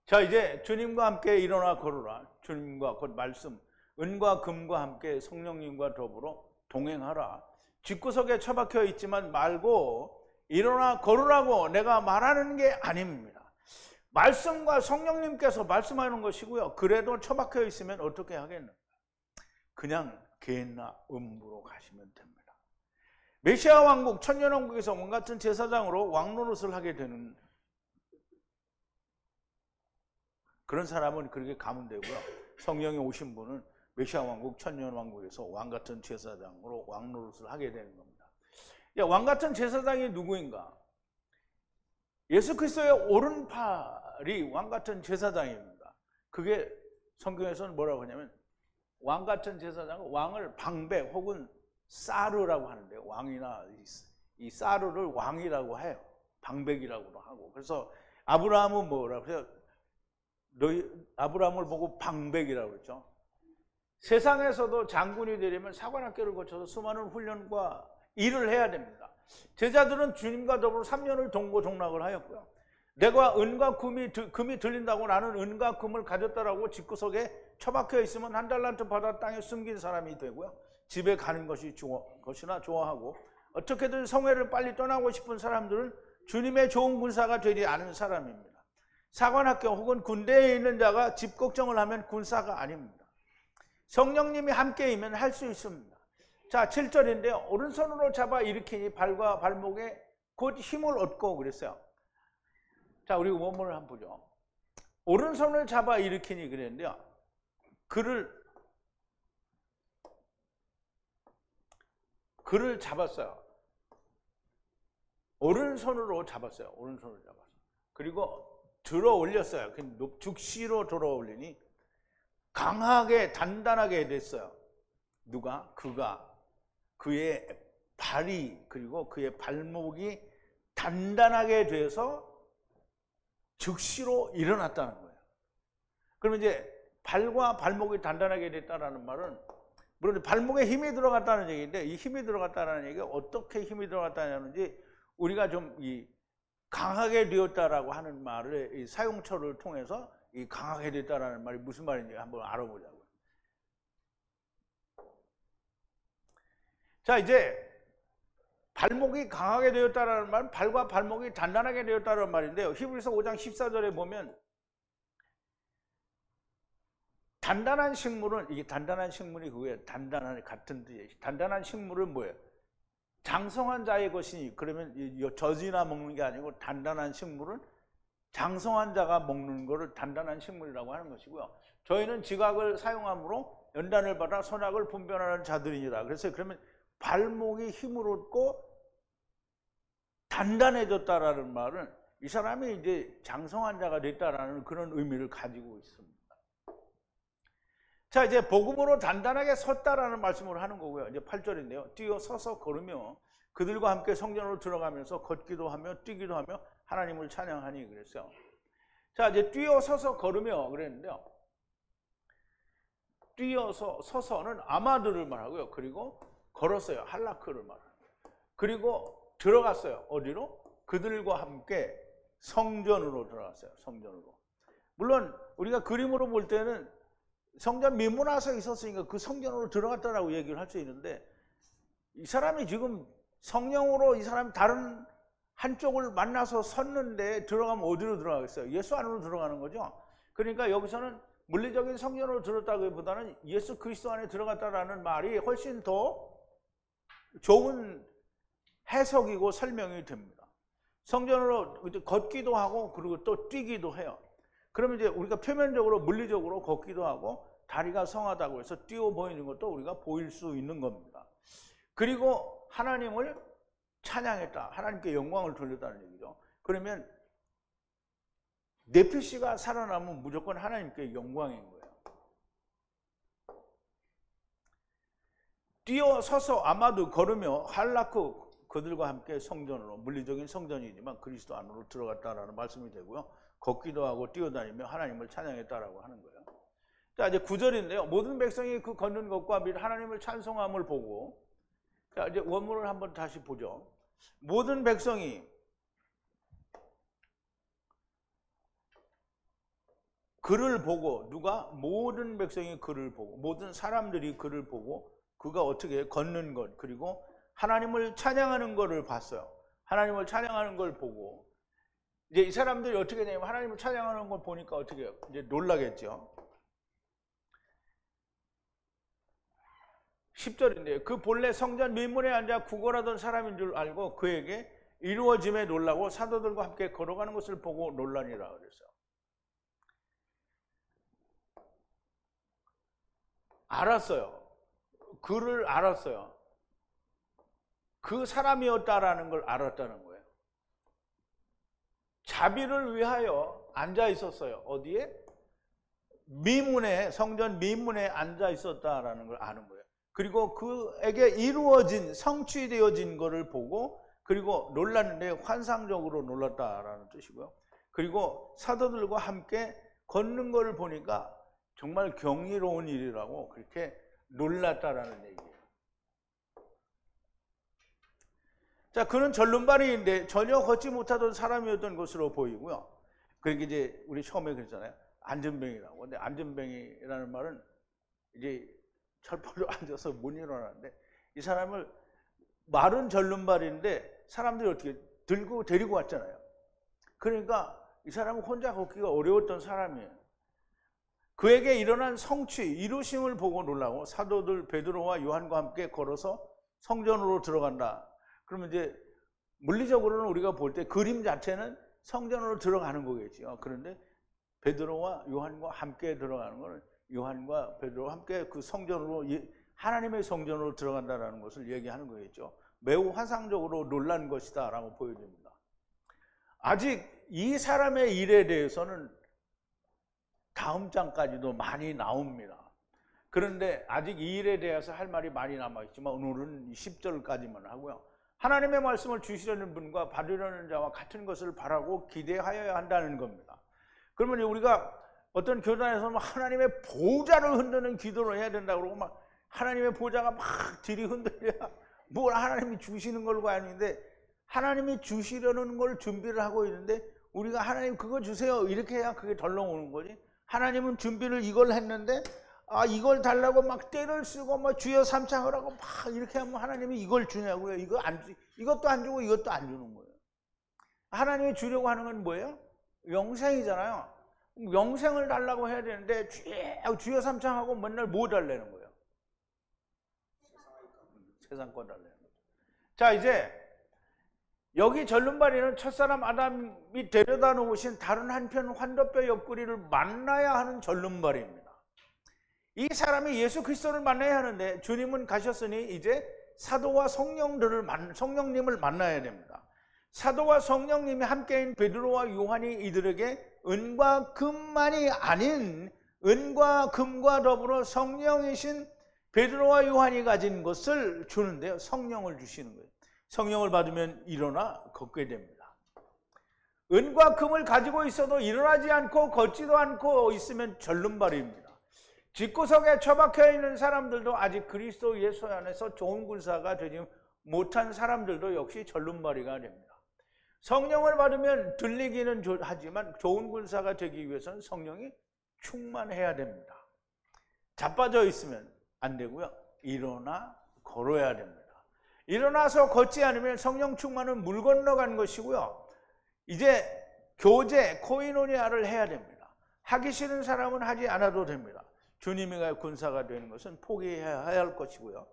A: 자, 이제 주님과 함께 일어나 걸으라. 주님과 곧 말씀, 은과 금과 함께 성령님과 더불어 동행하라. 집구석에 처박혀 있지만 말고 일어나 걸으라고 내가 말하는 게 아닙니다. 말씀과 성령님께서 말씀하는 것이고요. 그래도 처박혀 있으면 어떻게 하겠는가? 그냥 개나 음부로 가시면 됩니다. 메시아 왕국, 천년왕국에서 왕같은 제사장으로 왕노릇을 하게 되는 그런 사람은 그렇게 가면 되고요. 성령이 오신 분은 메시아 왕국, 천년왕국에서 왕같은 제사장으로 왕노릇을 하게 되는 겁니다. 왕같은 제사장이 누구인가? 예수 그리스도의 오른팔이 왕같은 제사장입니다. 그게 성경에서는 뭐라고 하냐면 왕같은 제사장은 왕을 방백 혹은 사르라고 하는데, 왕이나 이 사르를 왕이라고 해요. 방백이라고도 하고. 그래서 아브라함은 뭐라고 해요? 아브라함을 보고 방백이라고 그랬죠. 세상에서도 장군이 되려면 사관학교를 거쳐서 수많은 훈련과 일을 해야 됩니다. 제자들은 주님과 더불어 3년을 동고동락을 하였고요. 내가 은과 금이 들린다고 나는 은과 금을 가졌다라고 집구석에 처박혀 있으면 1달란트 받아 땅에 숨긴 사람이 되고요. 집에 가는 것이나 좋아하고, 어떻게든 성회를 빨리 떠나고 싶은 사람들은 주님의 좋은 군사가 되지 않은 사람입니다. 사관학교 혹은 군대에 있는 자가 집 걱정을 하면 군사가 아닙니다. 성령님이 함께이면 할 수 있습니다. 자, 7절인데요. 오른손으로 잡아 일으키니 발과 발목에 곧 힘을 얻고 그랬어요. 자, 우리 원문을 한번 보죠. 오른손을 잡아 일으키니 그랬는데요. 그를 잡았어요. 오른손으로 잡았어요. 오른손을 잡았어요. 그리고 들어 올렸어요. 즉시로 들어 올리니 강하게 단단하게 됐어요. 누가? 그가. 그의 발이 그리고 그의 발목이 단단하게 돼서 즉시로 일어났다는 거예요. 그러면 이제 발과 발목이 단단하게 됐다는 말은 물론 발목에 힘이 들어갔다는 얘기인데, 이 힘이 들어갔다는 얘기가 어떻게 힘이 들어갔다는지 우리가 좀 강하게 되었다라고 하는 말을 이 사용처를 통해서 이 강하게 됐다라는 말이 무슨 말인지 한번 알아보자고요. 자, 이제 발목이 강하게 되었다라는 말은 발과 발목이 단단하게 되었다는 말인데요. 히브리서 5장 14절에 보면 단단한 식물은, 이게 단단한 식물이 그거예요. 단단한, 같은 뜻이에요. 단단한 식물은 뭐예요? 장성한 자의 것이니, 그러면 젖이나 먹는 게 아니고 단단한 식물은 장성한 자가 먹는 거를 단단한 식물이라고 하는 것이고요. 저희는 지각을 사용함으로 연단을 받아 선악을 분별하는 자들이니라. 그래서 그러면 발목이 힘을 얻고 단단해졌다라는 말은 이 사람이 이제 장성한 자가 됐다라는 그런 의미를 가지고 있습니다. 자, 이제 복음으로 단단하게 섰다라는 말씀을 하는 거고요. 이제 8절인데요. 뛰어 서서 걸으며 그들과 함께 성전으로 들어가면서 걷기도 하며 뛰기도 하며 하나님을 찬양하니 그랬어요. 자, 이제 뛰어 서서 걸으며 그랬는데요. 뛰어서 서서는 아마드를 말하고요. 그리고 걸었어요. 할라크를 말하고요. 그리고 들어갔어요. 어디로? 그들과 함께 성전으로 들어갔어요. 성전으로. 물론 우리가 그림으로 볼 때는 성전 미문화석이 있었으니까 그 성전으로 들어갔다라고 얘기를 할 수 있는데, 이 사람이 지금 성령으로 이 사람이 다른 한쪽을 만나서 섰는데 들어가면 어디로 들어가겠어요? 예수 안으로 들어가는 거죠. 그러니까 여기서는 물리적인 성전으로 들었다기보다는 예수 그리스도 안에 들어갔다라는 말이 훨씬 더 좋은 해석이고 설명이 됩니다. 성전으로 걷기도 하고 그리고 또 뛰기도 해요. 그러면 이제 우리가 표면적으로 물리적으로 걷기도 하고 다리가 성하다고 해서 뛰어 보이는 것도 우리가 보일 수 있는 겁니다. 그리고 하나님을 찬양했다. 하나님께 영광을 돌렸다는 얘기죠. 그러면 네피시가 살아나면 무조건 하나님께 영광인 거예요. 뛰어서서 아마도 걸으며 할라크 그들과 함께 성전으로, 물리적인 성전이지만 그리스도 안으로 들어갔다라는 말씀이 되고요. 걷기도 하고 뛰어다니며 하나님을 찬양했다라고 하는 거예요. 자, 이제 9절인데요. 모든 백성이 그 걷는 것과 및 하나님을 찬송함을 보고, 자, 이제 원문을 한번 다시 보죠. 모든 백성이 그를 보고, 누가? 모든 백성이 그를 보고, 모든 사람들이 그를 보고 그가 어떻게 걷는 것, 그리고 하나님을 찬양하는 것을 봤어요. 하나님을 찬양하는 걸 보고, 이제 이 사람들이 어떻게 되냐면 하나님을 찬양하는 걸 보니까 어떻게 해요? 이제 놀라겠죠. 10절인데요. 그 본래 성전 민문에 앉아 구걸하던 사람인 줄 알고 그에게 이루어짐에 놀라고 사도들과 함께 걸어가는 것을 보고 놀라니라 그랬어요. 알았어요. 그를 알았어요. 그 사람이었다라는 걸 알았다는 거예요. 자비를 위하여 앉아 있었어요. 어디에? 미문에, 성전 미문에 앉아 있었다라는 걸 아는 거예요. 그리고 그에게 이루어진, 성취되어진 것을 보고, 그리고 놀랐는데 환상적으로 놀랐다라는 뜻이고요. 그리고 사도들과 함께 걷는 것을 보니까 정말 경이로운 일이라고 그렇게 놀랐다라는 얘기예요. 자, 그는 절름발이인데 전혀 걷지 못하던 사람이었던 것으로 보이고요. 그러니까 이제 우리 처음에 그랬잖아요. 안전뱅이라고. 근데 안전뱅이라는 말은 이제 철판으로 앉아서 못 일어나는데, 이 사람을 마른 절름발인데 사람들이 어떻게 들고 데리고 왔잖아요. 그러니까 이 사람은 혼자 걷기가 어려웠던 사람이에요. 그에게 일어난 성취, 이루심을 보고 놀라고 사도들 베드로와 요한과 함께 걸어서 성전으로 들어간다. 그러면 이제 물리적으로는 우리가 볼 때 그림 자체는 성전으로 들어가는 거겠죠. 그런데 베드로와 요한과 함께 들어가는 것은 요한과 베드로와 함께 그 성전으로, 하나님의 성전으로 들어간다는 것을 얘기하는 거겠죠. 매우 환상적으로 놀란 것이다 라고 보여집니다. 아직 이 사람의 일에 대해서는 다음 장까지도 많이 나옵니다. 그런데 아직 이 일에 대해서 할 말이 많이 남아있지만 오늘은 10절까지만 하고요. 하나님의 말씀을 주시려는 분과 받으려는 자와 같은 것을 바라고 기대하여야 한다는 겁니다. 그러면 우리가 어떤 교단에서 하나님의 보좌를 흔드는 기도를 해야 된다고 그러고 막 하나님의 보좌가 막 들이흔들려야 뭘 하나님이 주시는 걸로 아는데, 하나님이 주시려는 걸 준비를 하고 있는데 우리가 하나님 그거 주세요 이렇게 해야 그게 덜렁 오는 거지. 하나님은 준비를 이걸 했는데 이걸 달라고 막 때를 쓰고 막 주여 삼창을 하고 막 이렇게 하면 하나님이 이걸 주냐고요? 이것도 안 주고 이것도 안 주는 거예요. 하나님이 주려고 하는 건 뭐예요? 영생이잖아요. 영생을 달라고 해야 되는데 주여 삼창하고 맨날 뭐 달라는 거예요? 세상 거 달라는 거죠. 자, 이제 여기 절름발이는 첫사람 아담이 데려다 놓으신 다른 한편 환도뼈 옆구리를 만나야 하는 절름발입니다. 이 사람이 예수 그리스도를 만나야 하는데 주님은 가셨으니 이제 사도와 성령님을 만나야 됩니다. 사도와 성령님이 함께인 베드로와 요한이 이들에게 은과 금만이 아닌 은과 금과 더불어 성령이신 베드로와 요한이 가진 것을 주는데요. 성령을 주시는 거예요. 성령을 받으면 일어나 걷게 됩니다. 은과 금을 가지고 있어도 일어나지 않고 걷지도 않고 있으면 절름발입니다. 집구석에 처박혀 있는 사람들도 아직 그리스도 예수 안에서 좋은 군사가 되지 못한 사람들도 역시 절름발이가 됩니다. 성령을 받으면 들리기는 하지만 좋은 군사가 되기 위해서는 성령이 충만해야 됩니다. 자빠져 있으면 안 되고요. 일어나 걸어야 됩니다. 일어나서 걷지 않으면 성령 충만은 물 건너간 것이고요. 이제 교제, 코이노니아를 해야 됩니다. 하기 싫은 사람은 하지 않아도 됩니다. 주님이 군사가 되는 것은 포기해야 할 것이고요.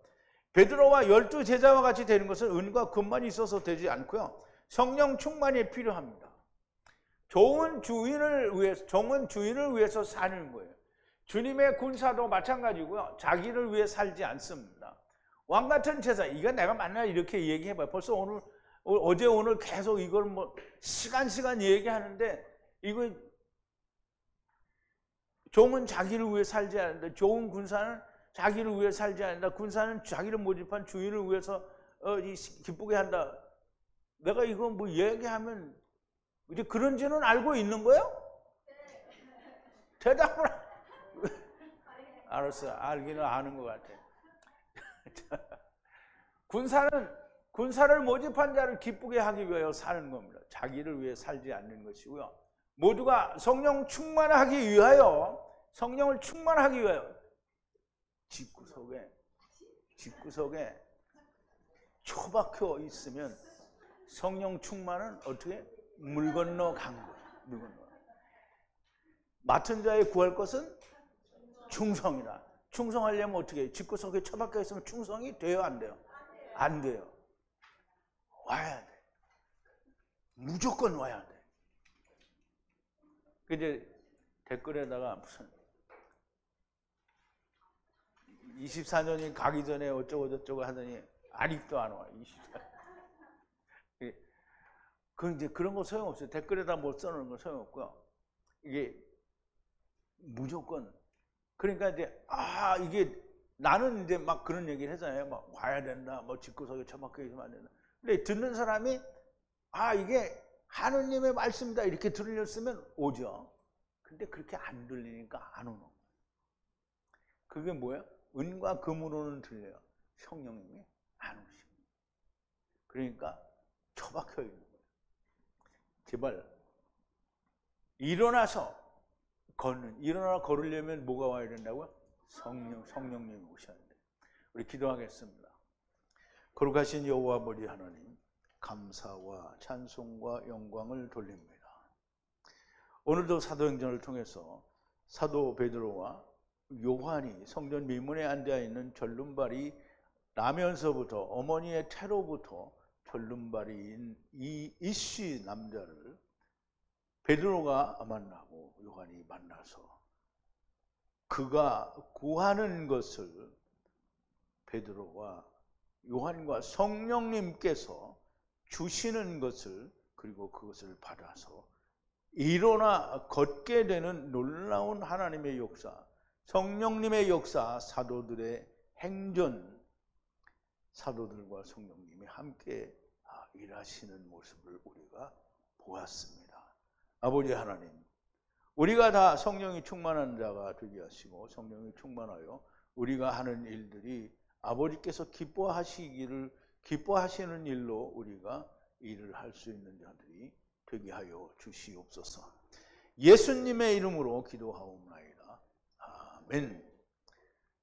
A: 베드로와 12 제자와 같이 되는 것은 은과 금만 있어서 되지 않고요. 성령 충만이 필요합니다. 종은 주인을 위해서 사는 거예요. 주님의 군사도 마찬가지고요. 자기를 위해 살지 않습니다. 왕 같은 제사, 이거 내가 만날 이렇게 얘기해봐요. 벌써 어제 오늘 계속 이걸 뭐 시간 얘기하는데, 이거 종은 자기를 위해 살지 않는다. 좋은 군사는 자기를 위해 살지 않는다. 군사는 자기를 모집한 주인을 위해서 기쁘게 한다. 내가 이거 뭐 얘기하면 이제 그런지는 알고 있는 거예요? 대답을 알았어. 알기는 아는 것 같아. 군사를 모집한 자를 기쁘게 하기 위하여 사는 겁니다. 자기를 위해 살지 않는 것이고요. 모두가 성령을 충만하기 위하여 집구석에 처박혀 있으면 성령 충만은 어떻게? 물 건너 간 거예요. 물 건너. 맡은 자에 구할 것은 충성이다. 충성하려면 어떻게 해요? 집구석에 처박혀 있으면 충성이 돼요? 안 돼요? 안 돼요. 와야 돼. 무조건 와야 돼. 이제 댓글에다가 무슨 24년이 가기 전에 어쩌고 저쩌고 하더니 아직도 안 와. 24년. 이제 그런 거 소용없어요. 댓글에다 뭐 써놓는 거 소용없고요. 이게 무조건. 그러니까 이제 이게 나는 이제 막 그런 얘기를 하잖아요. 막 와야 된다. 뭐 집구석에 처박혀 있으면 안 된다. 근데 듣는 사람이 이게 하느님의 말씀이다 이렇게 들렸으면 오죠. 근데 그렇게 안 들리니까 안 오는 거예요. 그게 뭐예요? 은과 금으로는 들려요. 성령님이 안 오십니다. 그러니까 처박혀 있는 거예요. 제발 일어나 걸으려면 뭐가 와야 된다고요? 성령님이 오셔야 돼요. 우리 기도하겠습니다. 거룩하신 여호와 아버지 하나님, 감사와 찬송과 영광을 돌립니다. 오늘도 사도행전을 통해서 사도 베드로와 요한이 성전 미문에 앉아 있는 절름발이 나면서부터 어머니의 태로부터 절름발이인 이 이씨 남자를 베드로가 만나고 요한이 만나서 그가 구하는 것을 베드로와 요한과 성령님께서 주시는 것을, 그리고 그것을 받아서 일어나 걷게 되는 놀라운 하나님의 역사, 성령님의 역사, 사도들의 행전, 사도들과 성령님이 함께 일하시는 모습을 우리가 보았습니다. 아버지 하나님, 우리가 다 성령이 충만한 자가 되게 하시고 성령이 충만하여 우리가 하는 일들이 아버지께서 기뻐하시는 일로 우리가 일을 할 수 있는 자들이 되게 하여 주시옵소서. 예수님의 이름으로 기도하옵나이다. 아멘.